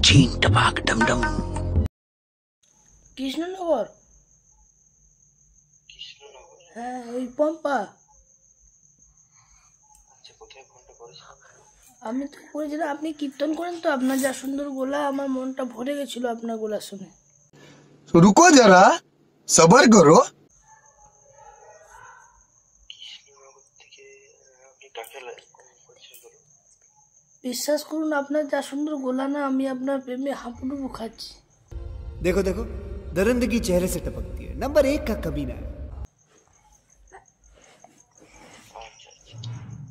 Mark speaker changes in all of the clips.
Speaker 1: चीन टपाक डमडम।
Speaker 2: কৃষ্ণনগর। হ্যাঁ ওই পম্পা। আমি তো করেছিলাম, আপনি কীর্তন করেন তো, আপনার যা সুন্দর গোলা, আমার মনটা ভরে গেছিল আপনার গোলা শুনে।
Speaker 1: रुको जरा सबर करो।
Speaker 2: বিশ্বাস করুন, আপনার যা সুন্দর গোলা না, আমি আপনার প্রেমে হাঁপুডুবু খাচ্ছি।
Speaker 3: देखो देखो दरिंदगी चेहरे से टपकती है, नंबर 1 का कमीना है।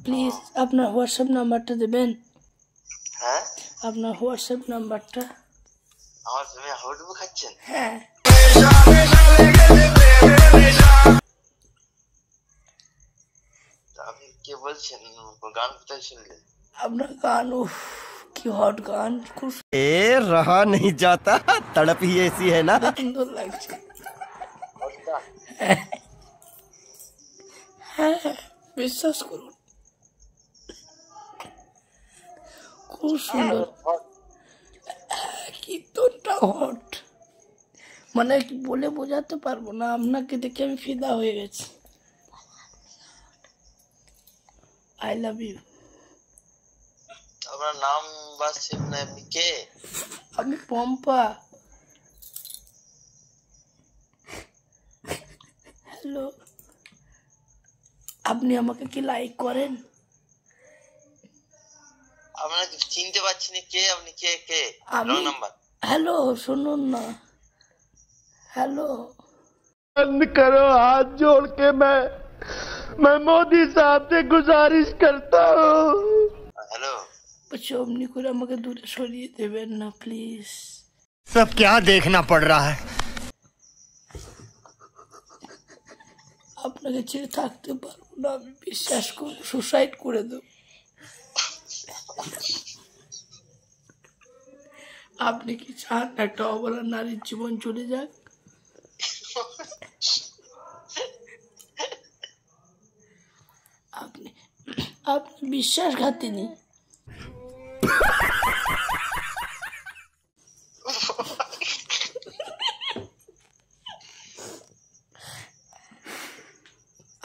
Speaker 2: প্লিজ আপনার হোয়াটসঅ্যাপ নাম্বারটা দেবেন।
Speaker 4: হ্যাঁ
Speaker 2: আপনার হোয়াটসঅ্যাপ নাম্বারটা।
Speaker 4: আমার তুমি হাউডুবু খাচ্ছেন?
Speaker 2: হ্যাঁ
Speaker 4: আপনি কে বলছেন? গান কোথায় শুনলেন?
Speaker 2: আপনার গান, উফ কি হট গান, খুব
Speaker 5: ए रहा नहीं जाता, तड़प ही ऐसी है ना।
Speaker 2: সুন্দর লাগছে। হ্যাঁ বিশ্বাস করুন, খুব সুন্দর। কীর্তনটা হট, মানে কি বলে বোঝাতে পারবো না, আপনাকে দেখে আমি ফিদা হয়ে গেছি। I love you.
Speaker 4: আপনার নাম বাসছেন না, আপনি কে?
Speaker 2: আমি পম্পা। হ্যালো, আপনি আমাকে কি লাইক করেন?
Speaker 4: আপনাকে চিনতে পারছি না, কে আপনি? কে কে?
Speaker 2: আমি
Speaker 4: রং নাম্বার।
Speaker 2: হ্যালো শুনুন না, হ্যালো
Speaker 5: बंद करो हाथ जोड़ के, मैं मोदी साहब से गुजारिश करता हूँ।
Speaker 4: হ্যালো,
Speaker 2: বলছি অমনি করে আমাকে দূরে সরিয়ে দেবেন না প্লিজ।
Speaker 5: सब क्या देखना पड़ रहा है।
Speaker 2: আপনাকে ছেড়ে থাকতে পারবো না, আমি বিশ্বাস করুন, সুসাইড করে দেব। আপনি কি চান একটা অবলা নারীর জীবন চলে যাক? আপনি আপনি বিশ্বাসঘাতিনী।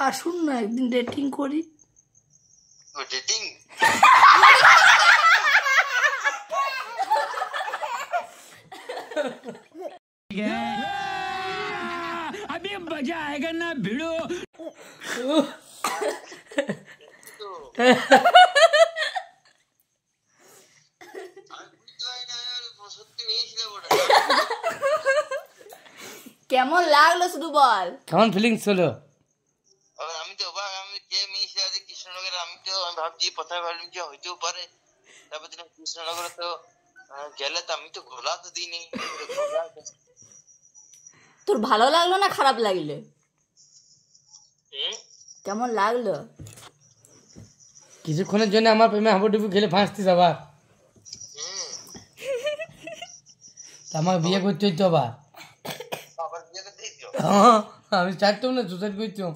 Speaker 2: আসুন না একদিন ডেটিং করি।
Speaker 4: ডেটিং?
Speaker 6: अभी मजा आएगा ना भिड़ो।
Speaker 7: কেমন লাগলো শুধু বল।
Speaker 2: কেমন ফিলিংস হলো?
Speaker 4: আমি তো অবাক, আমি কে মিশে আছে কৃষ্ণনগরে। আমি ভাবছি, প্রথমে ভাবলাম যে হইতেও পারে, তারপর দিন কৃষ্ণনগরে তো গেলে তো আমি তো গোলা তো দিইনি।
Speaker 7: তোর ভালো লাগলো না খারাপ লাগলো? কেমন লাগলো?
Speaker 2: কিছুক্ষণের জন্য আমার প্রেমে হাবুডুবু খেলে ফাঁসতিস আবার। আমার বিয়ে করতে হইতো আবার।
Speaker 4: আবার বিয়ে করতে দিও?
Speaker 2: হ্যাঁ, আমি চাইতাম না, সুসাইড করতাম।